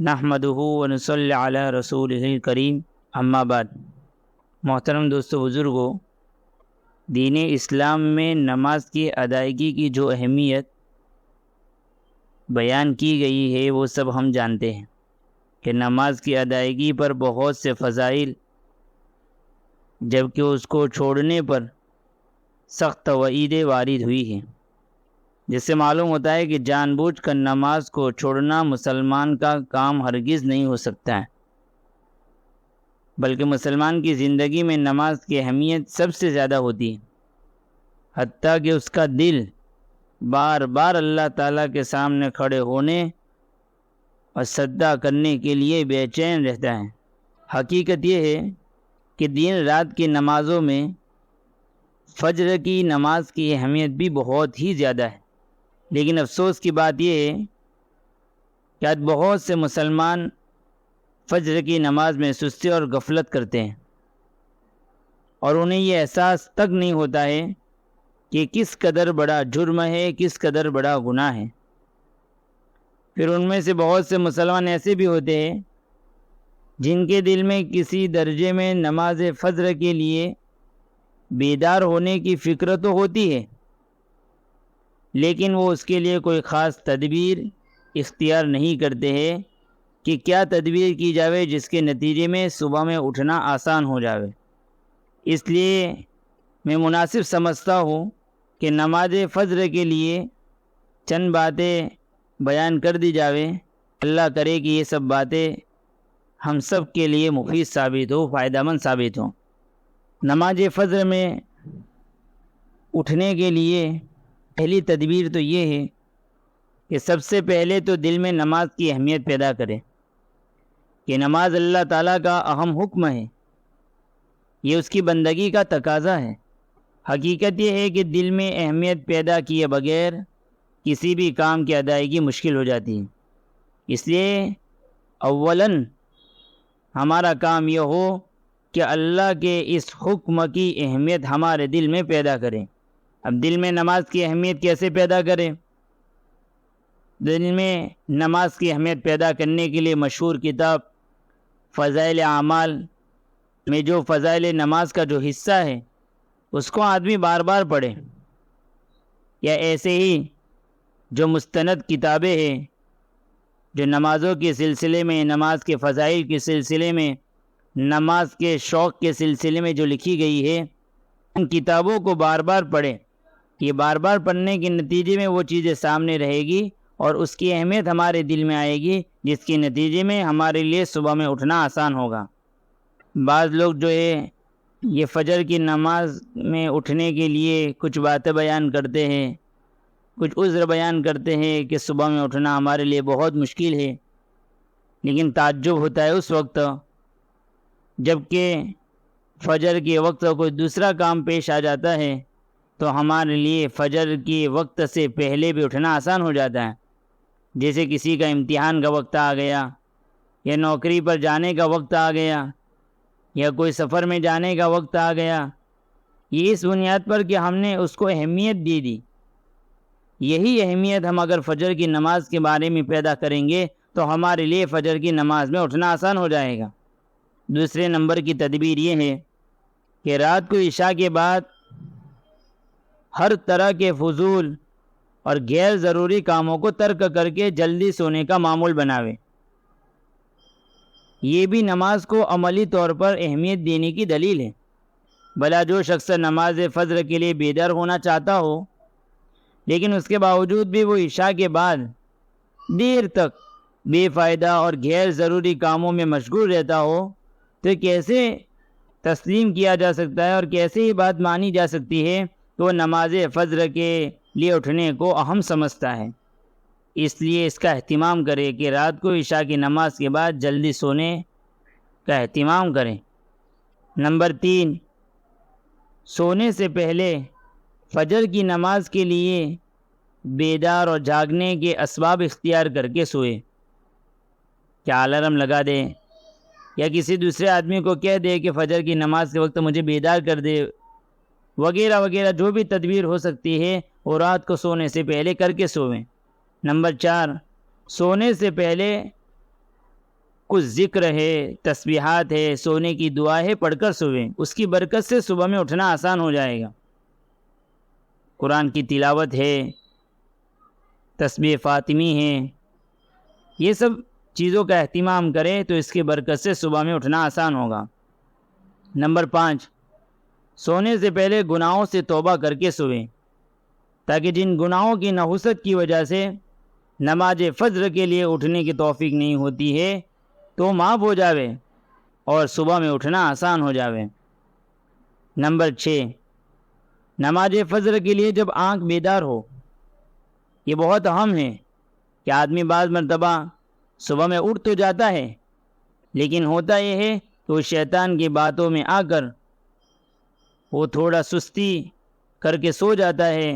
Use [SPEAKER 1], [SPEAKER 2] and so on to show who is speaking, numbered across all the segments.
[SPEAKER 1] نحمدہ ونصلی علی رسولہ الکریم، اما بعد۔ محترم دوستو بزرگو، دین اسلام میں نماز کی ادائیگی کی جو اہمیت بیان کی گئی ہے وہ سب ہم جانتے ہیں کہ نماز کی ادائیگی پر بہت سے فضائل، جبکہ اس کو چھوڑنے پر سخت وعیدیں وارد ہوئی ہیں، جس سے معلوم ہوتا ہے کہ جان بوجھ کر نماز کو چھوڑنا مسلمان کا کام ہرگز نہیں ہو سکتا ہے، بلکہ مسلمان کی زندگی میں نماز کی اہمیت سب سے زیادہ ہوتی ہے، حتیٰ کہ اس کا دل بار بار اللہ تعالیٰ کے سامنے کھڑے ہونے اور سجدہ کرنے کے لیے بے چین رہتا ہے۔ حقیقت یہ ہے کہ دن رات کی نمازوں میں فجر کی نماز کی اہمیت بھی بہت ہی زیادہ ہے، لیکن افسوس کی بات یہ ہے کہ آج بہت سے مسلمان فجر کی نماز میں سستی اور غفلت کرتے ہیں، اور انہیں یہ احساس تک نہیں ہوتا ہے کہ کس قدر بڑا جرم ہے، کس قدر بڑا گناہ ہے۔ پھر ان میں سے بہت سے مسلمان ایسے بھی ہوتے ہیں جن کے دل میں کسی درجے میں نماز فجر کے لیے بیدار ہونے کی فکر تو ہوتی ہے، لیکن وہ اس کے لیے کوئی خاص تدبیر اختیار نہیں کرتے ہیں کہ کیا تدبیر کی جاوے جس کے نتیجے میں صبح میں اٹھنا آسان ہو جاوے۔ اس لیے میں مناسب سمجھتا ہوں کہ نماز فجر کے لیے چند باتیں بیان کر دی جاوے۔ اللہ کرے کہ یہ سب باتیں ہم سب کے لیے مفید ثابت ہو، فائدہ مند ثابت ہوں۔ نماز فجر میں اٹھنے کے لیے پہلی تدبیر تو یہ ہے کہ سب سے پہلے تو دل میں نماز کی اہمیت پیدا کرے کہ نماز اللہ تعالیٰ کا اہم حکم ہے، یہ اس کی بندگی کا تقاضا ہے۔ حقیقت یہ ہے کہ دل میں اہمیت پیدا کیے بغیر کسی بھی کام کی ادائیگی مشکل ہو جاتی ہے۔ اس لیے اولاً ہمارا کام یہ ہو کہ اللہ کے اس حکم کی اہمیت ہمارے دل میں پیدا کریں۔ اب دل میں نماز کی اہمیت کیسے پیدا کریں؟ دل میں نماز کی اہمیت پیدا کرنے کے لیے مشہور کتاب فضائل اعمال میں جو فضائل نماز کا جو حصہ ہے اس کو آدمی بار بار پڑھے، یا ایسے ہی جو مستند کتابیں ہیں جو نمازوں کے سلسلے میں، نماز کے فضائل کے سلسلے میں، نماز کے شوق کے سلسلے میں جو لکھی گئی ہے، ان کتابوں کو بار بار پڑھیں۔ یہ بار بار پڑھنے کے نتیجے میں وہ چیزیں سامنے رہے گی اور اس کی اہمیت ہمارے دل میں آئے گی، جس کے نتیجے میں ہمارے لیے صبح میں اٹھنا آسان ہوگا۔ بعض لوگ جو ہے یہ فجر کی نماز میں اٹھنے کے لیے کچھ باتیں بیان کرتے ہیں، کچھ عذر بیان کرتے ہیں کہ صبح میں اٹھنا ہمارے لیے بہت مشکل ہے، لیکن تعجب ہوتا ہے اس وقت جب کہ فجر کے وقت کوئی دوسرا کام پیش آ جاتا ہے تو ہمارے لیے فجر کے وقت سے پہلے بھی اٹھنا آسان ہو جاتا ہے۔ جیسے کسی کا امتحان کا وقت آ گیا، یا نوکری پر جانے کا وقت آ گیا، یا کوئی سفر میں جانے کا وقت آ گیا، یہ اس بنیاد پر کہ ہم نے اس کو اہمیت دی۔ یہی اہمیت ہم اگر فجر کی نماز کے بارے میں پیدا کریں گے تو ہمارے لیے فجر کی نماز میں اٹھنا آسان ہو جائے گا۔ دوسرے نمبر کی تدبیر یہ ہے کہ رات کو عشاء کے بعد ہر طرح کے فضول اور غیر ضروری کاموں کو ترک کر کے جلدی سونے کا معمول بناوے۔ یہ بھی نماز کو عملی طور پر اہمیت دینے کی دلیل ہے۔ بھلا جو شخص نماز فجر کے لیے بیدار ہونا چاہتا ہو لیکن اس کے باوجود بھی وہ عشاء کے بعد دیر تک بے فائدہ اور غیر ضروری کاموں میں مشغول رہتا ہو تو کیسے تسلیم کیا جا سکتا ہے اور کیسے یہ بات مانی جا سکتی ہے کہ وہ نماز فجر کے لیے اٹھنے کو اہم سمجھتا ہے؟ اس لیے اس کا اہتمام کرے کہ رات کو عشاء کی نماز کے بعد جلدی سونے کا اہتمام کریں۔ نمبر 3، سونے سے پہلے فجر کی نماز کے لیے بیدار اور جاگنے کے اسباب اختیار کر کے سوئے۔ کیا الارم لگا دے یا کسی دوسرے آدمی کو کہہ دے کہ فجر کی نماز کے وقت مجھے بیدار کر دے، وغیرہ وغیرہ جو بھی تدبیر ہو سکتی ہے وہ رات کو سونے سے پہلے کر کے سوئیں۔ نمبر 4، سونے سے پہلے کچھ ذکر ہے، تسبیحات ہے، سونے کی دعائیں پڑھ کر سوئیں، اس کی برکت سے صبح میں اٹھنا آسان ہو جائے گا۔ قرآن کی تلاوت ہے، تسبیح فاطمی ہے، یہ سب چیزوں کا اہتمام کریں تو اس کی برکت سے صبح میں اٹھنا آسان ہوگا۔ نمبر 5، سونے سے پہلے گناہوں سے توبہ کر کے سوئیں، تاکہ جن گناہوں کی نحوست کی وجہ سے نماز فجر کے لیے اٹھنے کی توفیق نہیں ہوتی ہے تو معاف ہو جاوے اور صبح میں اٹھنا آسان ہو جاوے۔ نمبر 6، نماز فجر کے لیے جب آنکھ بیدار ہو، یہ بہت اہم ہے کہ آدمی بعض مرتبہ صبح میں اٹھ تو جاتا ہے، لیکن ہوتا یہ ہے کہ وہ شیطان کی باتوں میں آ کر وہ تھوڑا سستی کر کے سو جاتا ہے،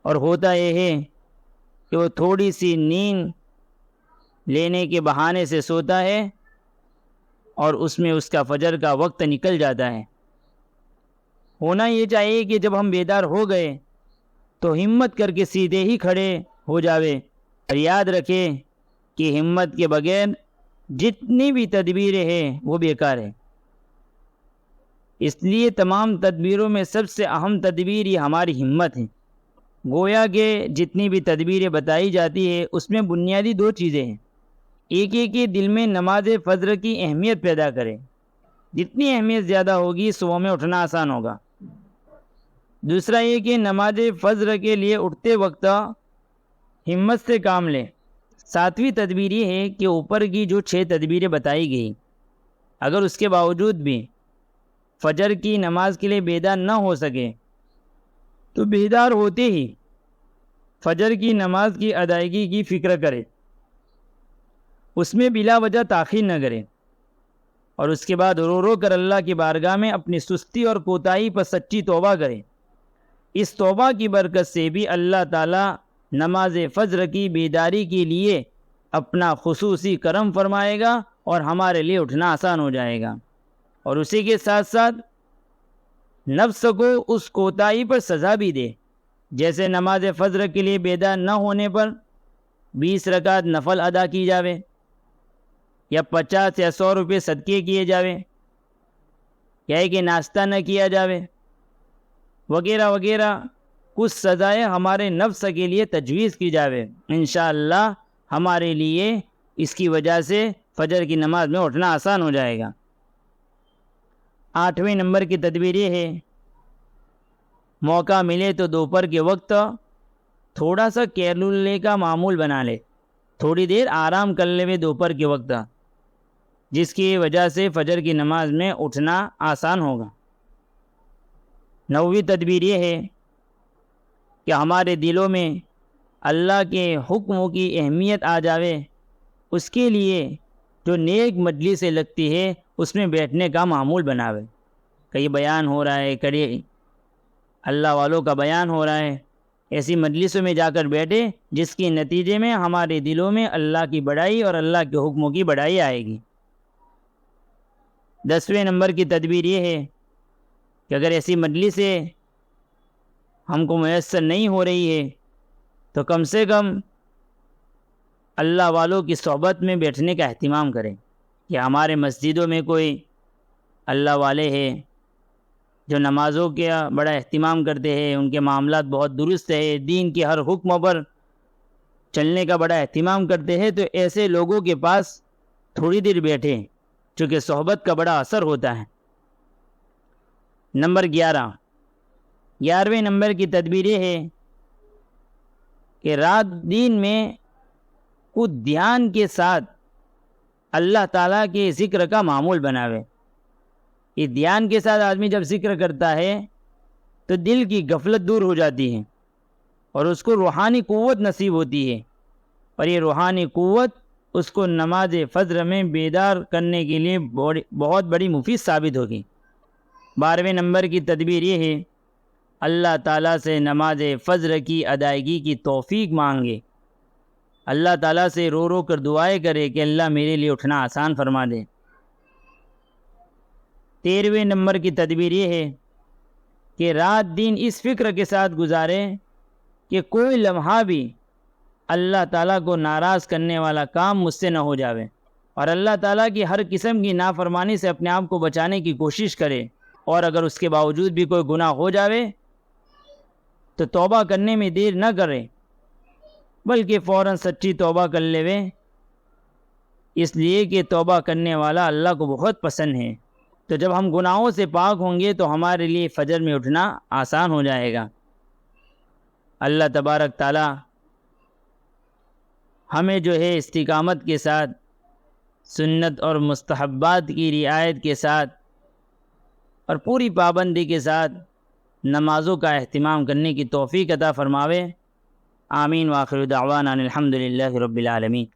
[SPEAKER 1] اور ہوتا یہ ہے کہ وہ تھوڑی سی نیند لینے کے بہانے سے سوتا ہے اور اس میں اس کا فجر کا وقت نکل جاتا ہے۔ ہونا یہ چاہیے کہ جب ہم بیدار ہو گئے تو ہمت کر کے سیدھے ہی کھڑے ہو جاوے، اور یاد رکھے کہ ہمت کے بغیر جتنی بھی تدبیریں ہیں وہ بیکار ہے۔ اس لیے تمام تدبیروں میں سب سے اہم تدبیر یہ ہماری ہمت ہے۔ گویا کہ جتنی بھی تدبیریں بتائی جاتی ہے اس میں بنیادی 2 چیزیں ہیں۔ ایک یہ کہ دل میں نماز فجر کی اہمیت پیدا کرے، جتنی اہمیت زیادہ ہوگی صبح میں اٹھنا آسان ہوگا۔ دوسرا یہ کہ نماز فجر کے لیے اٹھتے وقت ہمت سے کام لے۔ 7ویں تدبیر یہ ہے کہ اوپر کی جو 6 تدبیریں بتائی گئی، اگر اس کے باوجود بھی فجر کی نماز کے لیے بیدار نہ ہو سکے تو بیدار ہوتے ہی فجر کی نماز کی ادائیگی کی فکر کرے، اس میں بلا وجہ تاخیر نہ کرے، اور اس کے بعد رو رو کر اللہ کی بارگاہ میں اپنی سستی اور کوتاہی پر سچی توبہ کرے۔ اس توبہ کی برکت سے بھی اللہ تعالیٰ نماز فجر کی بیداری کے لیے اپنا خصوصی کرم فرمائے گا اور ہمارے لیے اٹھنا آسان ہو جائے گا، اور اسی کے ساتھ ساتھ نفس کو اس کوتاہی پر سزا بھی دے۔ جیسے نماز فجر کے لیے بیدار نہ ہونے پر 20 رکعت نفل ادا کی جاوے، یا 50 یا 100 روپے صدقے کیے جاوے، یا کہ ناشتہ نہ کیا جاوے، وغیرہ وغیرہ کچھ سزائیں ہمارے نفس کے لیے تجویز کی جاوے۔ انشاءاللہ ہمارے لیے اس کی وجہ سے فجر کی نماز میں اٹھنا آسان ہو جائے گا۔ 8ویں نمبر کی تدبیر یہ ہے، موقع ملے تو دوپہر کے وقت تھوڑا سا کیلولے کا معمول بنا لے، تھوڑی دیر آرام کر لے دوپہر کے وقت، جس کی وجہ سے فجر کی نماز میں اٹھنا آسان ہوگا۔ 9ویں تدبیر یہ ہے کہ ہمارے دلوں میں اللہ کے حکموں کی اہمیت آ جاوے، اس کے لیے جو نیک مجلسیں لگتی ہے اس میں بیٹھنے کا معمول بناوے۔ کہیں بیان ہو رہا ہے، کہیں اللہ والوں کا بیان ہو رہا ہے، ایسی مجلسوں میں جا کر بیٹھے جس کے نتیجے میں ہمارے دلوں میں اللہ کی بڑائی اور اللہ کے حکموں کی بڑائی آئے گی۔ 10ویں نمبر کی تدبیر یہ ہے کہ اگر ایسی مجلسیں ہم کو میسر نہیں ہو رہی ہے تو کم سے کم اللہ والوں کی صحبت میں بیٹھنے کا اہتمام کریں، کہ ہمارے مسجدوں میں کوئی اللہ والے ہیں جو نمازوں کا بڑا اہتمام کرتے ہیں، ان کے معاملات بہت درست ہے، دین کے ہر حکم پر چلنے کا بڑا اہتمام کرتے ہیں، تو ایسے لوگوں کے پاس تھوڑی دیر بیٹھیں، چونکہ صحبت کا بڑا اثر ہوتا ہے۔ نمبر 11ویں نمبر کی تدبیر یہ ہے کہ رات دن میں خود دھیان کے ساتھ اللہ تعالیٰ کے ذکر کا معمول بناوے۔ یہ دھیان کے ساتھ آدمی جب ذکر کرتا ہے تو دل کی غفلت دور ہو جاتی ہے اور اس کو روحانی قوت نصیب ہوتی ہے، اور یہ روحانی قوت اس کو نماز فجر میں بیدار کرنے کے لیے بہت بڑی مفید ثابت ہوگی۔ 12ویں نمبر کی تدبیر یہ ہے، اللہ تعالیٰ سے نماز فجر کی ادائیگی کی توفیق مانگے، اللہ تعالیٰ سے رو رو کر دعائیں کرے کہ اللہ میرے لیے اٹھنا آسان فرما دے۔ 13ویں نمبر کی تدبیر یہ ہے کہ رات دن اس فکر کے ساتھ گزارے کہ کوئی لمحہ بھی اللہ تعالیٰ کو ناراض کرنے والا کام مجھ سے نہ ہو جاوے، اور اللہ تعالیٰ کی ہر قسم کی نافرمانی سے اپنے آپ کو بچانے کی کوشش کرے، اور اگر اس کے باوجود بھی کوئی گناہ ہو جاوے تو توبہ کرنے میں دیر نہ کرے، بلکہ فوراً سچی توبہ کر لیوے، اس لیے کہ توبہ کرنے والا اللہ کو بہت پسند ہے۔ تو جب ہم گناہوں سے پاک ہوں گے تو ہمارے لیے فجر میں اٹھنا آسان ہو جائے گا۔ اللہ تبارک تعالی ہمیں جو ہے استقامت کے ساتھ، سنت اور مستحبات کی رعایت کے ساتھ اور پوری پابندی کے ساتھ نمازوں کا اہتمام کرنے کی توفیق عطا فرماوے۔ آمین۔ وآخر دعوانا الحمد للہ رب العالمین۔